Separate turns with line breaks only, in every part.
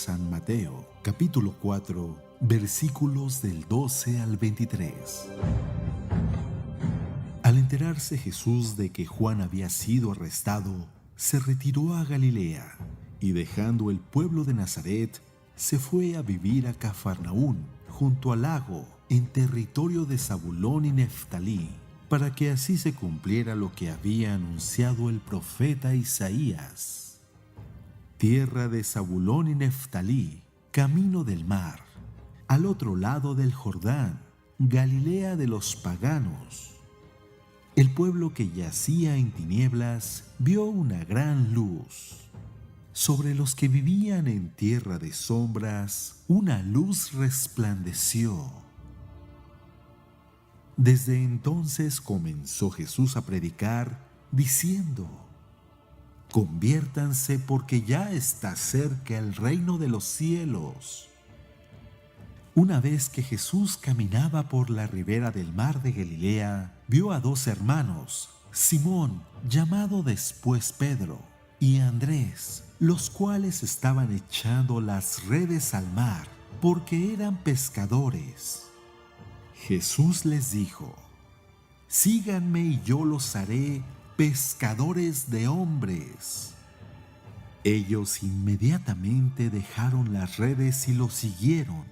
San Mateo, capítulo 4, versículos del 12 al 23. Al enterarse Jesús de que Juan había sido arrestado, se retiró a Galilea y dejando el pueblo de Nazaret, se fue a vivir a Cafarnaún, junto al lago, en territorio de Zabulón y Neftalí, para que así se cumpliera lo que había anunciado el profeta Isaías. Tierra de Zabulón y Neftalí, camino del mar, al otro lado del Jordán, Galilea de los paganos. El pueblo que yacía en tinieblas vio una gran luz. Sobre los que vivían en tierra de sombras, una luz resplandeció. Desde entonces comenzó Jesús a predicar, diciendo: Conviértanse porque ya está cerca el reino de los cielos. Una vez que Jesús caminaba por la ribera del mar de Galilea, vio a dos hermanos, Simón, llamado después Pedro, y Andrés, los cuales estaban echando las redes al mar, porque eran pescadores. Jesús les dijo: Síganme y yo los haré pescadores de hombres. Ellos inmediatamente dejaron las redes y lo siguieron.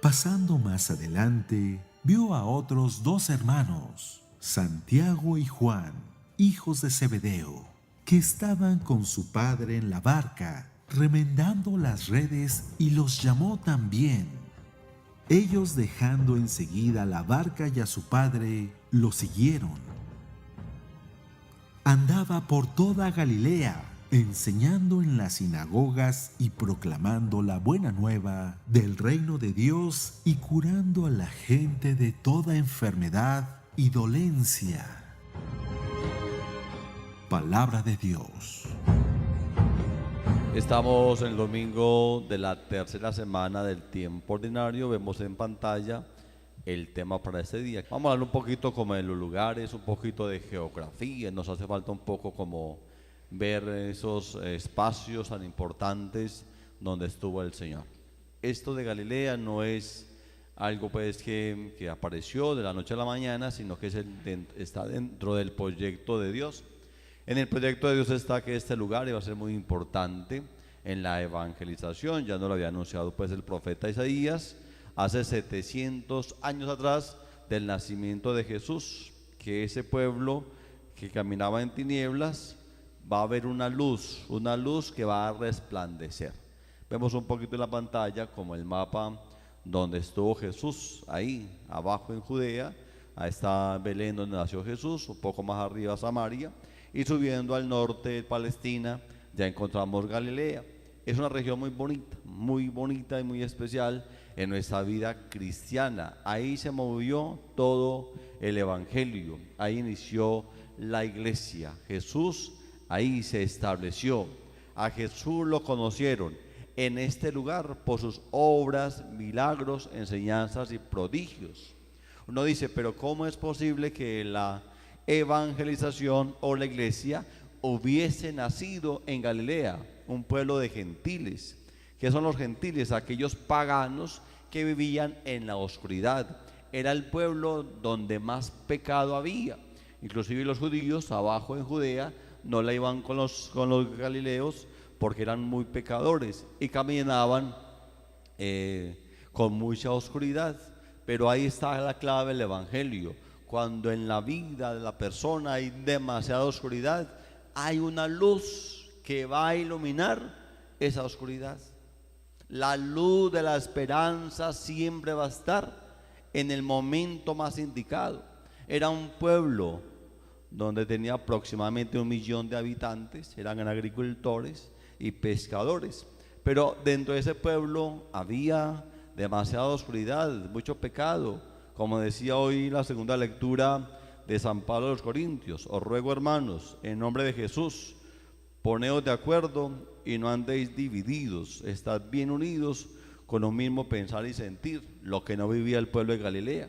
Pasando más adelante, vio a otros dos hermanos, Santiago y Juan, hijos de Zebedeo, que estaban con su padre en la barca, remendando las redes, y los llamó también. Ellos, dejando enseguida la barca y a su padre, lo siguieron. Andaba por toda Galilea, enseñando en las sinagogas y proclamando la buena nueva del reino de Dios y curando a la gente de toda enfermedad y dolencia. Palabra de Dios.
Estamos en el domingo de la tercera semana del tiempo ordinario. Vemos en pantalla el tema para este día. Vamos a hablar un poquito como de los lugares, un poquito de geografía. Nos hace falta un poco como ver esos espacios tan importantes donde estuvo el Señor. Esto de Galilea no es algo pues que apareció de la noche a la mañana, sino que está dentro del proyecto de Dios. En el proyecto de Dios está que este lugar iba a ser muy importante en la evangelización. Ya nos lo había anunciado pues el profeta Isaías hace 700 años atrás del nacimiento de Jesús, que ese pueblo que caminaba en tinieblas va a haber una luz que va a resplandecer. Vemos un poquito en la pantalla como el mapa donde estuvo Jesús, ahí abajo en Judea, ahí está Belén donde nació Jesús, un poco más arriba Samaria, y subiendo al norte de Palestina ya encontramos Galilea. Es una región muy bonita y muy especial en nuestra vida cristiana. Ahí se movió todo el evangelio, ahí inició la iglesia. Jesús ahí se estableció. A Jesús lo conocieron en este lugar por sus obras, milagros, enseñanzas y prodigios. Uno dice, pero ¿cómo es posible que la evangelización o la iglesia hubiese nacido en Galilea, un pueblo de gentiles? ¿Qué son los gentiles? Aquellos paganos que vivían en la oscuridad. Era el pueblo donde más pecado había. Inclusive los judíos abajo en Judea no la iban con los galileos porque eran muy pecadores y caminaban con mucha oscuridad. Pero ahí está la clave del evangelio. Cuando en la vida de la persona hay demasiada oscuridad, hay una luz que va a iluminar esa oscuridad. La luz de la esperanza siempre va a estar en el momento más indicado. Era un pueblo donde tenía aproximadamente 1 millón de habitantes, eran agricultores y pescadores, pero dentro de ese pueblo había demasiada oscuridad, mucho pecado. Como decía hoy la segunda lectura de San Pablo a los Corintios: os ruego, hermanos, en nombre de Jesús, poneos de acuerdo y no andéis divididos, estad bien unidos con un mismo pensar y sentir, lo que no vivía el pueblo de Galilea.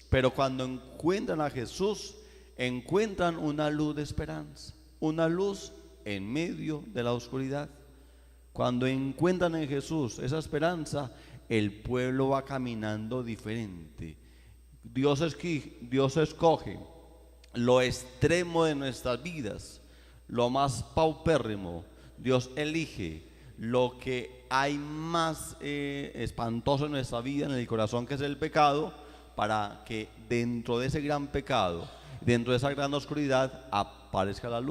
Pero cuando encuentran a Jesús, encuentran una luz de esperanza, una luz en medio de la oscuridad. Cuando encuentran en Jesús esa esperanza, el pueblo va caminando diferente. Dios escoge lo extremo de nuestras vidas, lo más paupérrimo. Dios elige lo que hay más espantoso en nuestra vida, en el corazón, que es el pecado, para que dentro de ese gran pecado, dentro de esa gran oscuridad, aparezca la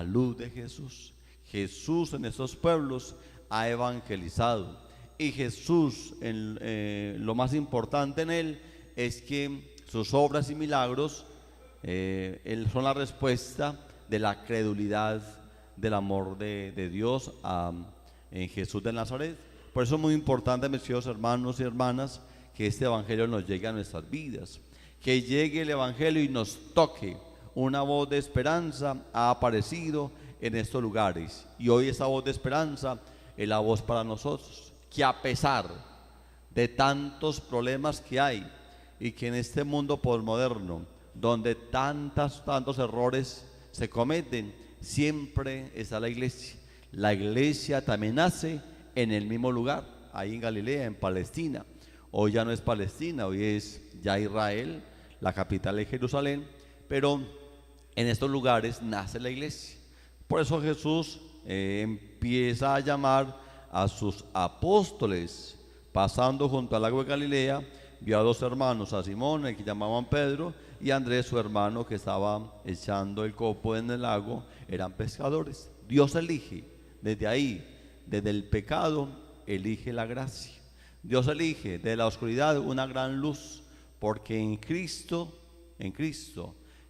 luz de Jesús. Jesús en estos pueblos ha evangelizado, y Jesús, lo más importante en él es que sus obras y milagros son la respuesta de la credulidad del amor de Dios en Jesús de Nazaret. Por eso es muy importante, mis queridos hermanos y hermanas, que este evangelio nos llegue a nuestras vidas, que llegue el evangelio y nos toque. Una voz de esperanza ha aparecido en estos lugares, y hoy esa voz de esperanza es la voz para nosotros, que a pesar de tantos problemas que hay, y que en este mundo posmoderno, donde tantos errores se cometen, siempre está la iglesia. La iglesia también nace en el mismo lugar, ahí en Galilea, en Palestina. Hoy ya no es Palestina, hoy es ya Israel, la capital es Jerusalén, pero en estos lugares nace la iglesia. Por eso Jesús empieza a llamar a sus apóstoles. Pasando junto al lago de Galilea, vio a dos hermanos, a Simón, el que llamaban Pedro, y a Andrés, su hermano, que estaba echando el copo en el lago. Eran pescadores. Dios elige desde ahí, desde el pecado, elige la gracia. Dios elige de la oscuridad una gran luz, porque en Cristo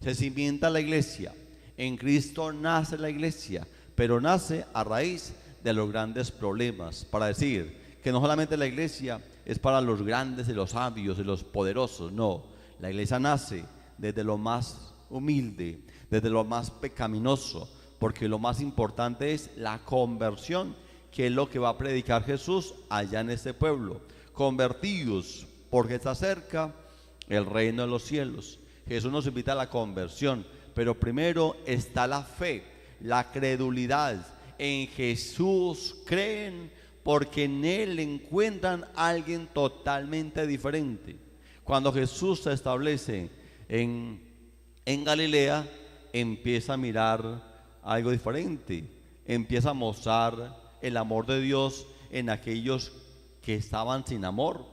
se cimienta la iglesia. En Cristo nace la iglesia, pero nace a raíz de los grandes problemas, para decir que no solamente la iglesia es para los grandes y los sabios y los poderosos, no, la iglesia nace desde lo más humilde, desde lo más pecaminoso, porque lo más importante es la conversión, que es lo que va a predicar Jesús allá en este pueblo. Convertidos, porque está cerca el reino de los cielos. Jesús nos invita a la conversión, pero primero está la fe, la credulidad. En Jesús creen porque en Él encuentran a alguien totalmente diferente. Cuando Jesús se establece en Galilea, empieza a mirar algo diferente, empieza a mostrar el amor de Dios en aquellos que estaban sin amor.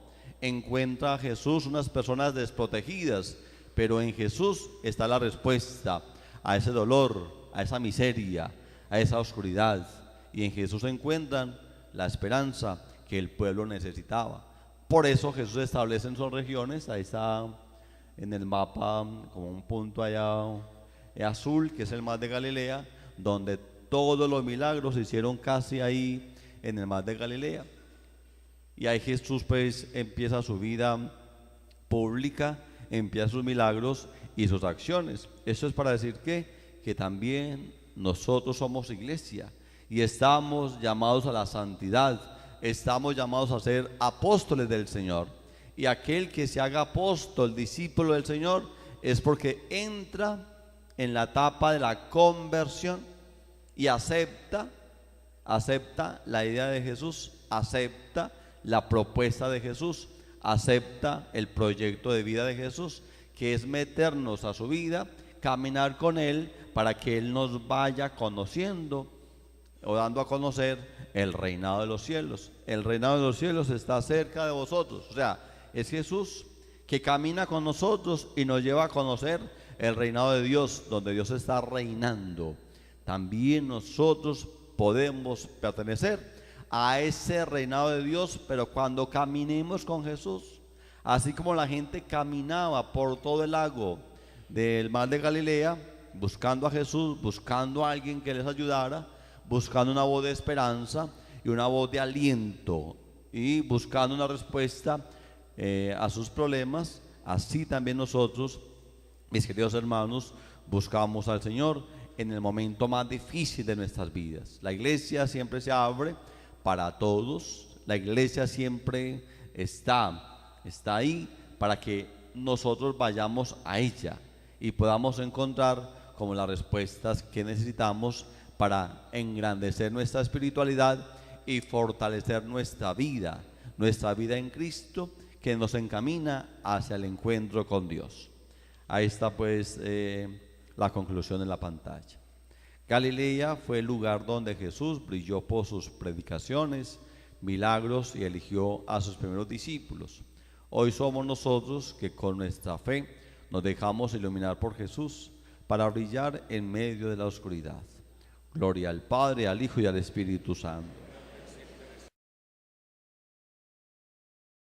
Encuentra a Jesús unas personas desprotegidas, pero en Jesús está la respuesta a ese dolor, a esa miseria, a esa oscuridad, y en Jesús se encuentran la esperanza que el pueblo necesitaba. Por eso Jesús establece en sus regiones, ahí está en el mapa como un punto allá azul, que es el mar de Galilea, donde todos los milagros se hicieron casi ahí en el mar de Galilea. Y ahí Jesús pues empieza su vida pública, empieza sus milagros y sus acciones. Eso es para decir que también nosotros somos iglesia y estamos llamados a la santidad, estamos llamados a ser apóstoles del Señor. Y aquel que se haga apóstol, discípulo del Señor, es porque entra en la etapa de la conversión y acepta la idea de Jesús, acepta la propuesta de Jesús, acepta el proyecto de vida de Jesús, que es meternos a su vida, caminar con Él para que Él nos vaya conociendo o dando a conocer el reinado de los cielos. El reinado de los cielos está cerca de vosotros, o sea, es Jesús que camina con nosotros y nos lleva a conocer el reinado de Dios, donde Dios está reinando. También nosotros podemos pertenecer a ese reinado de Dios, pero cuando caminemos con Jesús, así como la gente caminaba por todo el lago del mar de Galilea, buscando a Jesús, buscando a alguien que les ayudara, buscando una voz de esperanza y una voz de aliento, y buscando una respuesta a sus problemas, así también nosotros, mis queridos hermanos, buscamos al Señor en el momento más difícil de nuestras vidas. La iglesia siempre se abre para todos, la iglesia siempre está ahí para que nosotros vayamos a ella y podamos encontrar como las respuestas que necesitamos para engrandecer nuestra espiritualidad y fortalecer nuestra vida en Cristo, que nos encamina hacia el encuentro con Dios. Ahí está pues la conclusión en la pantalla. Galilea fue el lugar donde Jesús brilló por sus predicaciones, milagros y eligió a sus primeros discípulos. Hoy somos nosotros que con nuestra fe nos dejamos iluminar por Jesús para brillar en medio de la oscuridad. Gloria al Padre, al Hijo y al Espíritu Santo.